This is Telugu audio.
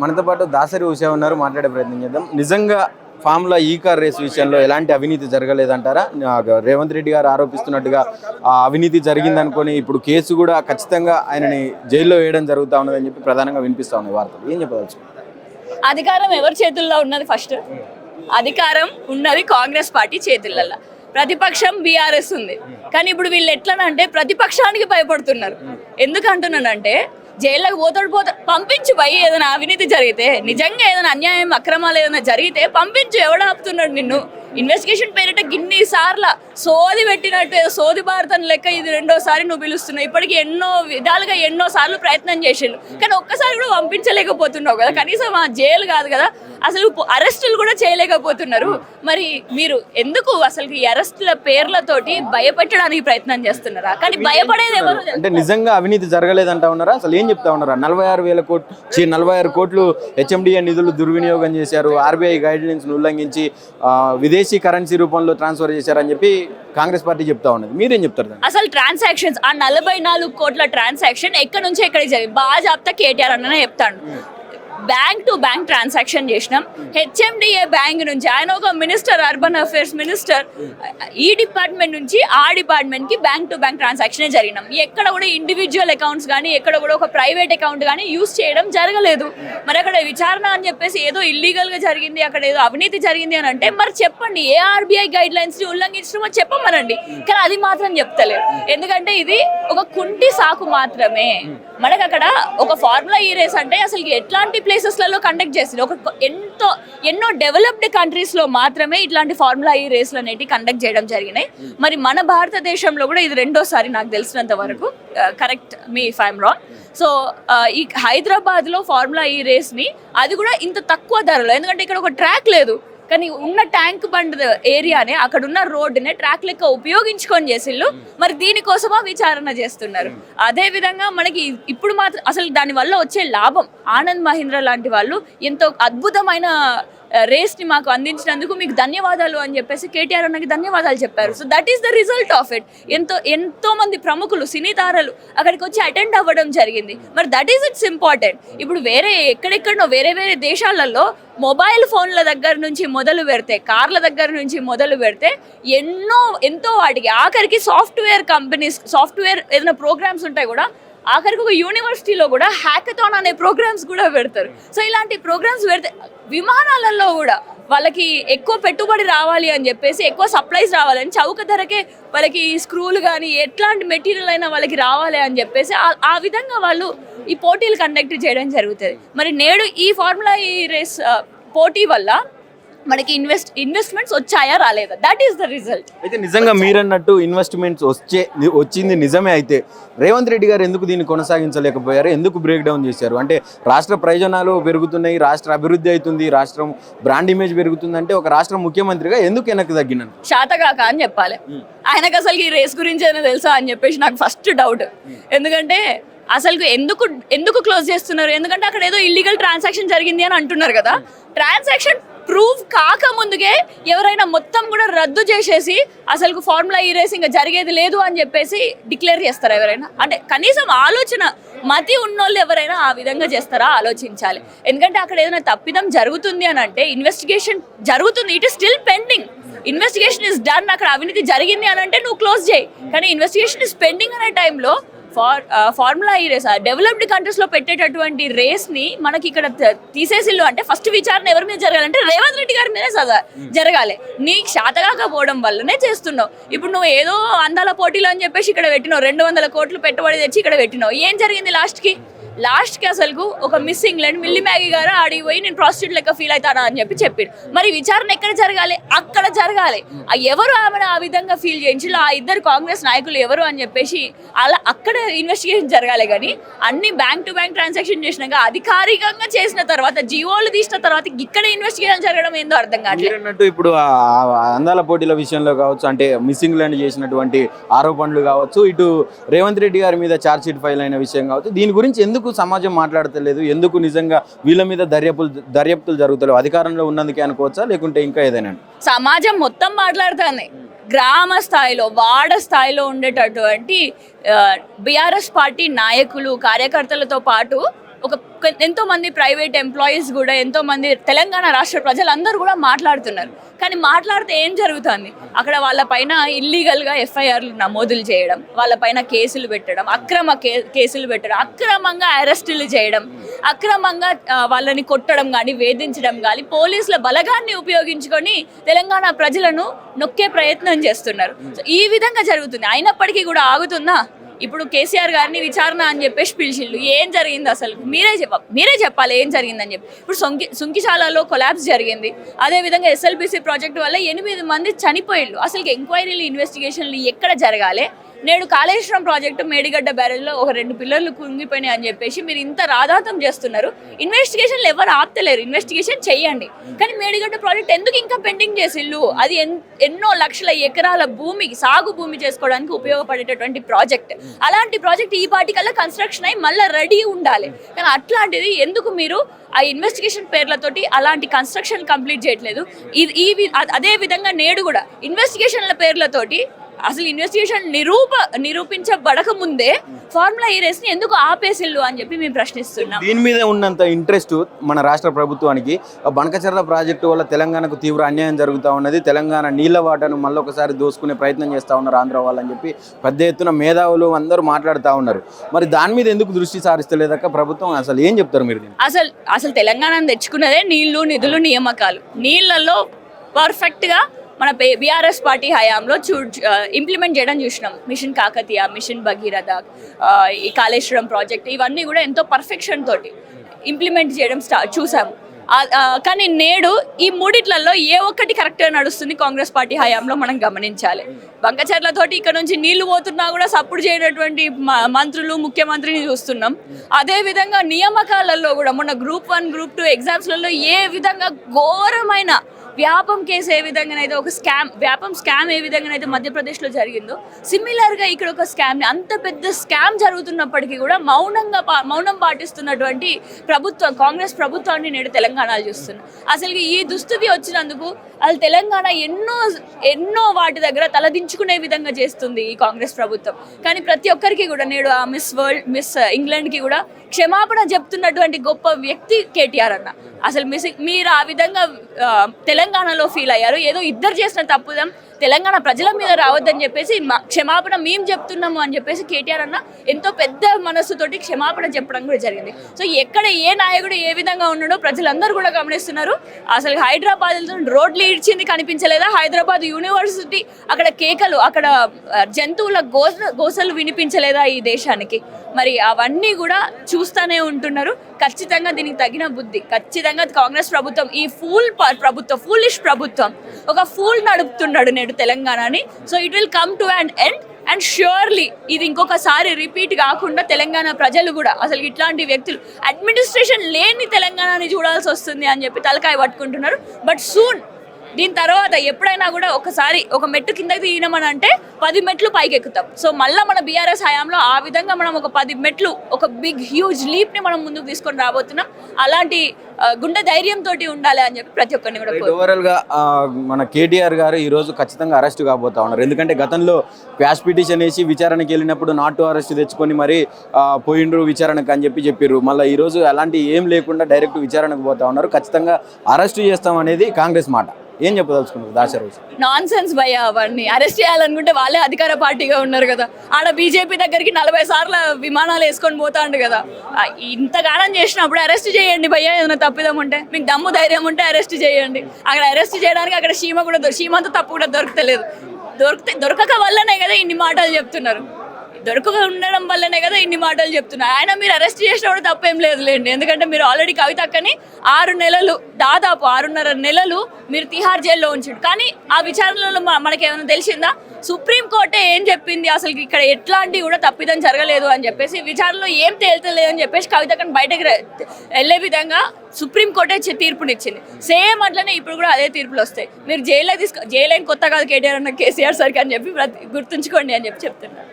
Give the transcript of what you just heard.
మనతో పాటు దాసరి ఉషా ఉన్నారు, మాట్లాడే ప్రయత్నం చేద్దాం. నిజంగా ఫార్ములా ఈ కార్ రేస్ విషయంలో ఎలాంటి అవినీతి జరగలేదంటారా? రేవంత్ రెడ్డి గారు ఆరోపిస్తున్నట్టుగా ఆ అవినీతి జరిగిందనుకొని ఇప్పుడు కేసు కూడా ఖచ్చితంగా ఆయనని జైల్లో వేయడం జరుగుతూ ఉన్నదని చెప్పి ప్రధానంగా వినిపిస్తూ ఉన్నాయి వార్తలు. ఏం చెప్పవచ్చు? అధికారం ఎవరి చేతుల్లో ఉన్నది? ఫస్ట్ అధికారం ఉన్నది కాంగ్రెస్ పార్టీ చేతులలో, ప్రతిపక్షం బీఆర్ఎస్ ఉంది. కానీ ఇప్పుడు వీళ్ళు ఎట్లనంటే ప్రతిపక్షానికి భయపడుతున్నారు. ఎందుకు అంటున్నానంటే జైల్లోకి పోతాడు పంపించు భయ్. ఏదైనా అవినీతి జరిగితే, నిజంగా ఏదైనా అన్యాయం అక్రమాలు ఏదైనా జరిగితే పంపించు. ఎవడ ఆపుతున్నాడు నిన్ను? ఇన్వెస్టిగేషన్ పేరిట గిన్ని సార్ల సోది పెట్టినట్టు ఏదో సోది భారతం లెక్క ఇది రెండోసారి నువ్వు పిలుస్తున్నావు. ఇప్పటికి ఎన్నో విధాలుగా ఎన్నో సార్లు ప్రయత్నం చేసిండు, కానీ ఒక్కసారి కూడా పంపించలేకపోతున్నావు కదా. కనీసం ఆ జైలు కాదు కదా, అసలు అరెస్టులు కూడా చేయలేకపోతున్నారు. మరి మీరు ఎందుకు అసలు ఈ అరెస్టుల పేర్లతోటి భయపెట్టడానికి ప్రయత్నం చేస్తున్నారా? కానీ భయపడేది ఎవరు? అంటే నిజంగా అవినీతి జరగలేదంటా ఉన్నారా? అసలు ఏం చెప్తా ఉన్నారా? 46 కోట్లు హెచ్ఎండిఏ నిధులు దుర్వినియోగం చేశారు, ఆర్బీఐ గైడ్ లైన్స్ ఉల్లంఘించి విదేశీ కరెన్సీ రూపంలో ట్రాన్స్ఫర్ చేశారని చెప్పి కాంగ్రెస్ పార్టీ చెప్తా ఉన్నది. మీరేం చెప్తారు? అసలు ట్రాన్సాక్షన్స్ ఆ 44 కోట్ల ట్రాన్సాక్షన్ ఎక్కడి నుంచి ఎక్కడికి జరిగింది బాగా చెప్తా కేటీఆర్ అన్ననే చెప్తాడు. బ్యాంక్ టు బ్యాంక్ ట్రాన్సాక్షన్ చేసినాం. హెచ్ఎండిఏ బ్యాంక్ నుంచి ఆయన ఒక మినిస్టర్, అర్బన్ అఫేర్స్ మినిస్టర్, ఈ డిపార్ట్మెంట్ నుంచి ఆ డిపార్ట్మెంట్కి బ్యాంక్ టు బ్యాంక్ ట్రాన్సాక్షనే జరిగినాం. ఎక్కడ కూడా ఇండివిజువల్ అకౌంట్స్ కానీ ఎక్కడ కూడా ఒక ప్రైవేట్ అకౌంట్ కానీ యూజ్ చేయడం జరగలేదు. మరి అక్కడ విచారణ అని చెప్పేసి ఏదో ఇల్లీగల్గా జరిగింది, అక్కడ ఏదో అవినీతి జరిగింది అని అంటే మరి చెప్పండి, ఏ ఆర్బీఐ గైడ్ లైన్స్ని ఉల్లంఘించడమో చెప్పమనండి. కానీ అది మాత్రం చెప్తలేదు. ఎందుకంటే ఇది ఒక కుంటి సాకు మాత్రమే. మనకు అక్కడ ఒక ఫార్ములా ఈ రేస్ అంటే అసలు ఎట్లాంటి ప్లేసెస్లలో కండక్ట్ చేసింది, ఒక ఎన్నో డెవలప్డ్ కంట్రీస్లో మాత్రమే ఇట్లాంటి ఫార్ములా ఈ రేస్లు అనేవి కండక్ట్ చేయడం జరిగినాయి. మరి మన భారతదేశంలో కూడా ఇది రెండోసారి నాకు తెలిసినంత వరకు, correct me if I'm wrong. So ఈ హైదరాబాద్లో ఫార్ములా ఈ రేస్ని అది కూడా ఇంత తక్కువ ధరలో, ఎందుకంటే ఇక్కడ ఒక ట్రాక్ లేదు కానీ ఉన్న ట్యాంక్ బండ్ ఏరియానే అక్కడ ఉన్న రోడ్డునే ట్రాక్ లెక్క ఉపయోగించుకొని చేసిళ్ళు. మరి దీనికోసమా విచారణ చేస్తున్నారు. అదే విధంగా మనకి ఇప్పుడు మాత్రం అసలు దానివల్ల వచ్చే లాభం, ఆనంద్ మహీంద్రా లాంటి వాళ్ళు ఎంతో అద్భుతమైన రేస్ని మాకు అందించినందుకు మీకు ధన్యవాదాలు అని చెప్పేసి కేటీఆర్ అన్నకి ధన్యవాదాలు చెప్పారు. So that is the result of it. ఎంతో మంది ప్రముఖులు, సినీ తారలు అక్కడికి వచ్చి అటెండ్ అవ్వడం జరిగింది. మరి దట్ ఈస్ ఇట్స్ ఇంపార్టెంట్. ఇప్పుడు ఎక్కడెక్కడో వేరే దేశాలలో మొబైల్ ఫోన్ల దగ్గర నుంచి మొదలు పెడితే, కార్ల దగ్గర నుంచి మొదలు పెడితే ఎంతో వాటికి ఆఖరికి సాఫ్ట్వేర్ కంపెనీస్, సాఫ్ట్వేర్ ఏదైనా ప్రోగ్రామ్స్ ఉంటాయి కూడా, ఆఖరికి ఒక యూనివర్సిటీలో కూడా హ్యాకథాన్ అనే ప్రోగ్రామ్స్ కూడా పెడతారు. సో ఇలాంటి ప్రోగ్రామ్స్ పెడితే విమానాలలో కూడా వాళ్ళకి ఎక్కువ పెట్టుబడి రావాలి అని చెప్పేసి, ఎక్కువ సప్లైస్ రావాలని, చౌక ధరకే వాళ్ళకి స్క్రూలు కానీ ఎట్లాంటి మెటీరియల్ అయినా వాళ్ళకి రావాలి అని చెప్పేసి ఆ విధంగా వాళ్ళు ఈ పోటీలు కండక్ట్ చేయడం జరుగుతుంది. మరి నేడు ఈ ఫార్ములా ఈ రేస్ పోటీ వల్ల మనకి ఇన్వెస్ట్మెంట్స్ వచ్చాయా రాలేదా? That is the result. అయితే నిజంగా మీరన్నట్టు ఇన్వెస్ట్మెంట్స్ వచ్చింది నిజమే. అయితే రేవంత్ రెడ్డి గారు ఎందుకు దీన్ని కొనసాగించలేకపోయారు? ఎందుకు బ్రేక్ డౌన్ చేశారు? అంటే రాష్ట్ర ప్రయోజనాలు పెరుగుతున్నాయి, రాష్ట్ర అభివృద్ధి అవుతుంది, రాష్ట్రం బ్రాండ్ ఇమేజ్ పెరుగుతుందంటే ఒక రాష్ట్ర ముఖ్యమంత్రిగా ఎందుకు వెనక్కి తగ్గినాను? శాతగాక అని చెప్పాలి. ఆయనకు అసలు ఈ రేస్ గురించి అయినా తెలుసా అని చెప్పేసి నాకు ఫస్ట్ డౌట్. ఎందుకంటే అసలు ఎందుకు క్లోజ్ చేస్తున్నారు? ఎందుకంటే అక్కడ ఏదో ఇల్లీగల్ ట్రాన్సాక్షన్ జరిగింది అని అంటున్నారు కదా. ట్రాన్సాక్షన్ ప్రూవ్ కాక ముందుకే ఎవరైనా మొత్తం కూడా రద్దు చేసేసి అసలు ఫార్ములా ఈ రేస్ ఇంకా జరిగేది లేదు అని చెప్పేసి డిక్లేర్ చేస్తారా ఎవరైనా? అంటే కనీసం ఆలోచన మతి ఉన్నోళ్ళు ఎవరైనా ఆ విధంగా చేస్తారా? ఆలోచించాలి. ఎందుకంటే అక్కడ ఏదైనా తప్పిదం జరుగుతుంది అని అంటే ఇన్వెస్టిగేషన్ జరుగుతుంది, it is still pending. Investigation is done, అక్కడ అవినీతి జరిగింది అని అంటే నువ్వు క్లోజ్ చేయి. కానీ ఇన్వెస్టిగేషన్ ఇస్ పెండింగ్ అనే టైంలో ఫార్ములా ఈ రేస్ డెవలప్డ్ కంట్రీస్లో పెట్టేటటువంటి రేస్ని మనకి ఇక్కడ తీసేసిల్లు అంటే ఫస్ట్ విచారణ ఎవరి మీద జరగాలంటే రేవంత్ రెడ్డి గారి మీదే జరగాలి. నీకు శాతగాకపోవడం వల్లనే చేస్తున్నావు. ఇప్పుడు నువ్వు ఏదో అందాల పోటీలు అని చెప్పేసి ఇక్కడ పెట్టినావు, 200 కోట్లు పెట్టుబడి తెచ్చి ఇక్కడ పెట్టినావు. ఏం జరిగింది లాస్ట్కి అసలు ఒక మిస్ ఇంగ్లాండ్ మిల్లీ మ్యాగీ గారు ఆడికి పోయి నేను ప్రాస్టిట్యూట్ లెక్క ఫీల్ అవుతానా అని చెప్పారు. మరి విచారణ ఎక్కడ జరగాలి? అక్కడ జరగాలి. ఎవరు ఆమెను ఆ విధంగా ఫీల్ చేయించి ఆ ఇద్దరు కాంగ్రెస్ నాయకులు ఎవరు అని చెప్పేసి అలా అక్కడ ఇన్వెస్టిగేషన్ జరగాలి. కానీ అన్ని బ్యాంక్ టు బ్యాంక్ ట్రాన్సాక్షన్ చేసినాక అధికారికంగా చేసిన తర్వాత జీవోలు తీసిన తర్వాత ఇక్కడ ఇన్వెస్టిగేషన్ జరగడం ఏందో అర్థం కావట్లేదు. ఇప్పుడు అందాల పోటీల విషయంలో కావచ్చు, అంటే మిస్ ఇంగ్లాండ్ చేసినటువంటి ఆరోపణలు కావచ్చు, ఇటు రేవంత్ రెడ్డి గారి మీద ఛార్జ్ షీట్ ఫైల్ అయిన విషయం కావచ్చు, దీని గురించి ఎందుకు సమాజం మాట్లాడతలేదు? ఎందుకు నిజంగా వీళ్ళ మీద దర్యాప్తులు జరుగుతలేవు? అధికారంలో ఉన్నందుకే అనుకోవచ్చా, లేకుంటే ఇంకా ఏదైనా? సమాజం మొత్తం మాట్లాడుతుంది. గ్రామ స్థాయిలో, వార్డ స్థాయిలో ఉండేటటువంటి బీఆర్ఎస్ పార్టీ నాయకులు, కార్యకర్తలతో పాటు ఒక ఎంతో మంది ప్రైవేట్ ఎంప్లాయీస్ కూడా, ఎంతో మంది తెలంగాణ రాష్ట్ర ప్రజలందరూ కూడా మాట్లాడుతున్నారు. కానీ మాట్లాడితే ఏం జరుగుతుంది? అక్కడ వాళ్ళపైన ఇల్లీగల్గా ఎఫ్ఐఆర్లు నమోదులు చేయడం, వాళ్ళపైన కేసులు పెట్టడం, కేసులు పెట్టడం, అక్రమంగా అరెస్టులు చేయడం, అక్రమంగా వాళ్ళని కొట్టడం కానీ, వేధించడం కానీ, పోలీసుల బలగాన్ని ఉపయోగించుకొని తెలంగాణ ప్రజలను నొక్కే ప్రయత్నం చేస్తున్నారు. సో ఈ విధంగా జరుగుతుంది. అయినప్పటికీ కూడా ఆగుతుందా? ఇప్పుడు కేసీఆర్ గారిని విచారణ అని చెప్పేసి పిలిచిళ్ళు. ఏం జరిగింది అసలు? మీరే చెప్పాలి ఏం జరిగిందని చెప్పి. ఇప్పుడు సుంకిశాలలో కొలాప్స్ జరిగింది. అదేవిధంగా ఎస్ఎల్బిసి ప్రాజెక్టు వల్ల 8 మంది చనిపోయిళ్ళు. అసలు ఎంక్వైరీలు, ఇన్వెస్టిగేషన్లు ఎక్కడ జరగాలి? నేడు కాళేశ్వరం ప్రాజెక్టు మేడిగడ్డ బ్యారేజ్లో ఒక 2 పిల్లర్లు కుంగిపోయినాయి అని చెప్పేసి మీరు ఇంత రాధాతం చేస్తున్నారు. ఇన్వెస్టిగేషన్లు ఎవరు ఆపుతలేరు. ఇన్వెస్టిగేషన్ చెయ్యండి. కానీ మేడిగడ్డ ప్రాజెక్ట్ ఎందుకు ఇంకా పెండింగ్ చేసిళ్ళు? అది ఎన్నో లక్షల ఎకరాల భూమికి, సాగు భూమి చేసుకోవడానికి ఉపయోగపడేటటువంటి ప్రాజెక్ట్. అలాంటి ప్రాజెక్ట్ ఈ పాటికల్లా కన్స్ట్రక్షన్ అయ్యి మళ్ళీ రెడీ ఉండాలి. కానీ అట్లాంటిది ఎందుకు మీరు ఆ ఇన్వెస్టిగేషన్ పేర్లతోటి అలాంటి కన్స్ట్రక్షన్ కంప్లీట్ చేయట్లేదు? అదే విధంగా నేడు కూడా ఇన్వెస్టిగేషన్ల పేర్లతోటి అసలు ఇన్వెస్టిగేషన్ నిరూపించబడక ముందే ఫార్ములా ఈ రేస్ని ఎందుకు ఆపేసిల్లు అని చెప్పి మేము ప్రశ్నిస్తున్నాం. దీని మీద ఉన్నంత ఇంట్రెస్ట్ మన రాష్ట్ర ప్రభుత్వానికి బనకచర్ల ప్రాజెక్టు వల్ల తెలంగాణకు తీవ్ర అన్యాయం జరుగుతూ ఉన్నది. తెలంగాణ నీళ్ల వాటను మళ్ళీ ఒకసారి దోసుకునే ప్రయత్నం చేస్తూ ఉన్నారు ఆంధ్ర వాళ్ళు అని చెప్పి పెద్ద ఎత్తున మేధావులు అందరూ మాట్లాడుతూ ఉన్నారు. మరి దాని మీద ఎందుకు దృష్టి సారిస్తలేదక్క ప్రభుత్వం? అసలు ఏం చెప్తారు మీరు? అసలు తెలంగాణను తెచ్చుకున్నదే నీళ్లు, నిధులు, నియామకాలు. నీళ్లలో పర్ఫెక్ట్గా మన బీఆర్ఎస్ పార్టీ హయాంలో ఇంప్లిమెంట్ చేయడం చూసినాం. మిషన్ కాకతీయ, మిషన్ భగీరథ, ఈ కాళేశ్వరం ప్రాజెక్ట్, ఇవన్నీ కూడా ఎంతో పర్ఫెక్షన్ తోటి ఇంప్లిమెంట్ చేయడం చూసాము. కానీ నేడు ఈ మూడిట్లలో ఏ ఒక్కటి కరెక్ట్గా నడుస్తుంది కాంగ్రెస్ పార్టీ హయాంలో మనం గమనించాలి. బంకచర్లతోటి ఇక్కడ నుంచి నీళ్లు పోతున్నా కూడా సపోర్ట్ చేయనటువంటి మంత్రులు, ముఖ్యమంత్రిని చూస్తున్నాం. అదేవిధంగా నియామకాలలో కూడా మొన్న గ్రూప్ 1, గ్రూప్ 2 ఎగ్జామ్స్లలో ఏ విధంగా ఘోరమైన వ్యాపం కేసు ఏ విధంగానైతే ఒక స్కామ్ ఏ విధంగానైతే మధ్యప్రదేశ్లో జరిగిందో, సిమిలర్గా ఇక్కడ ఒక స్కామ్, అంత పెద్ద స్కామ్ జరుగుతున్నప్పటికీ కూడా మౌనం పాటిస్తున్నటువంటి కాంగ్రెస్ ప్రభుత్వాన్ని నేడు తెలంగాణలో చూస్తున్నాం. అసలు ఈ దుస్థితి వచ్చినందుకు అసలు తెలంగాణ ఎన్నో వాటి దగ్గర తలదించుకునే విధంగా చేస్తుంది ఈ కాంగ్రెస్ ప్రభుత్వం. కానీ ప్రతి ఒక్కరికి కూడా నేడు ఆ మిస్ ఇంగ్లాండ్కి కూడా క్షమాపణ చెప్తున్నటువంటి గొప్ప వ్యక్తి కేటీఆర్ అన్న. అసలు మీరు ఆ విధంగా తెలంగాణలో ఫీల్ అయ్యారు. ఏదో ఇద్దరు చేసిన తప్పుదం తెలంగాణ ప్రజల మీద రావద్దని చెప్పేసి క్షమాపణ మేము చెప్తున్నాము అని చెప్పేసి కేటీఆర్ అన్న ఎంతో పెద్ద మనస్సుతోటి క్షమాపణ చెప్పడం కూడా జరిగింది. సో ఎక్కడ ఏ నాయకుడు ఏ విధంగా ఉన్నాడో ప్రజలందరూ కూడా గమనిస్తున్నారు. అసలు హైదరాబాద్ రోడ్లు ఇడ్చింది కనిపించలేదా? హైదరాబాద్ యూనివర్సిటీ అక్కడ కేకలు, అక్కడ జంతువుల గోసలు వినిపించలేదా ఈ దేశానికి? మరి అవన్నీ కూడా చూస్తూనే ఉంటున్నారు. ఖచ్చితంగా దీనికి తగిన బుద్ధి ఖచ్చితంగా కాంగ్రెస్ ప్రభుత్వం, ఈ ఫూలిష్ ప్రభుత్వం ఒక ఫూల్ నడుపుతున్నాడు నేడు తెలంగాణని. So it will come to an end and surely ఇది ఇంకొకసారి రిపీట్ కాకుండా తెలంగాణ ప్రజలు కూడా అసలు ఇట్లాంటి వ్యక్తులు అడ్మినిస్ట్రేషన్ లేని తెలంగాణని చూడాల్సి వస్తుంది అని చెప్పి తలకాయ పట్టుకుంటున్నారు. బట్ సూన్ దీని తర్వాత ఎప్పుడైనా కూడా ఒకసారి ఒక మెట్టు కిందకి దిగినామని అంటే 10 మెట్లు పైకి ఎక్కుతాం. సో మళ్ళీ మన బీఆర్ఎస్ హయాంలో ఆ విధంగా మనం ఒక 10 మెట్లు, ఒక బిగ్ హ్యూజ్ లీప్ని మనం ముందుకు తీసుకొని రాబోతున్నాం. అలాంటి గుండె ధైర్యంతో ఉండాలి అని చెప్పి ప్రతి ఒక్కరిని కూడా. ఓవరాల్గా మన కేటీఆర్ గారు ఈరోజు ఖచ్చితంగా అరెస్ట్ కాబోతా ఉన్నారు. ఎందుకంటే గతంలో క్వాష్ పిటిషన్ వేసి విచారణకి వెళ్ళినప్పుడు నాటు అరెస్ట్ తెచ్చుకొని మరి పోయిండ్రు విచారణకు అని చెప్పారు. మళ్ళీ ఈరోజు అలాంటి ఏం లేకుండా డైరెక్ట్ విచారణకు పోతా ఉన్నారు. ఖచ్చితంగా అరెస్ట్ చేస్తాం అనేది కాంగ్రెస్ మాట. ఏం చెప్పదలుచుకున్నారు దాశరథి? నాన్ సెన్స్ భయ. అవన్నీ అరెస్ట్ చేయాలనుకుంటే వాళ్ళే అధికార పార్టీగా ఉన్నారు కదా. ఆడ బీజేపీ దగ్గరికి 40 సార్లు విమానాలు వేసుకొని పోతాండు కదా. ఇంతగానం చేసినప్పుడు అరెస్ట్ చేయండి భయ్య. ఏదైనా తప్పిదం ఉంటే, మీకు దమ్ము ధైర్యం ఉంటే అరెస్ట్ చేయండి. అక్కడ అరెస్ట్ చేయడానికి అక్కడ సీమంతా తప్పు కూడా దొరకలేదు. దొరకక వల్లనే కదా ఇన్ని మాటలు చెప్తున్నారు. దొరకక ఉండడం వల్లనే కదా ఇన్ని మాటలు చెప్తున్నారు. ఆయన మీరు అరెస్ట్ చేసినా కూడా తప్పేం లేదులేండి. ఎందుకంటే మీరు ఆల్రెడీ కవితక్కని 6 నెలలు, దాదాపు 6.5 నెలలు మీరు తిహార్ జైల్లో ఉంచాడు. కానీ ఆ విచారణలో మనకేమైనా తెలిసిందా? సుప్రీంకోర్టే ఏం చెప్పింది? అసలు ఇక్కడ ఎట్లాంటి కూడా తప్పిదం జరగలేదు అని చెప్పేసి, విచారణలో ఏం తేల్చలేదు అని చెప్పేసి కవితక్కని బయటకు వెళ్ళే విధంగా సుప్రీంకోర్టే తీర్పునిచ్చింది. సేమ్ అట్లనే ఇప్పుడు కూడా అదే తీర్పులు వస్తాయి. మీరు జైలు కొత్త కాదు కేటీఆర్ అన్న కేసీఆర్ సరికి అని చెప్పి గుర్తుంచుకోండి అని చెప్పి చెప్తున్నారు.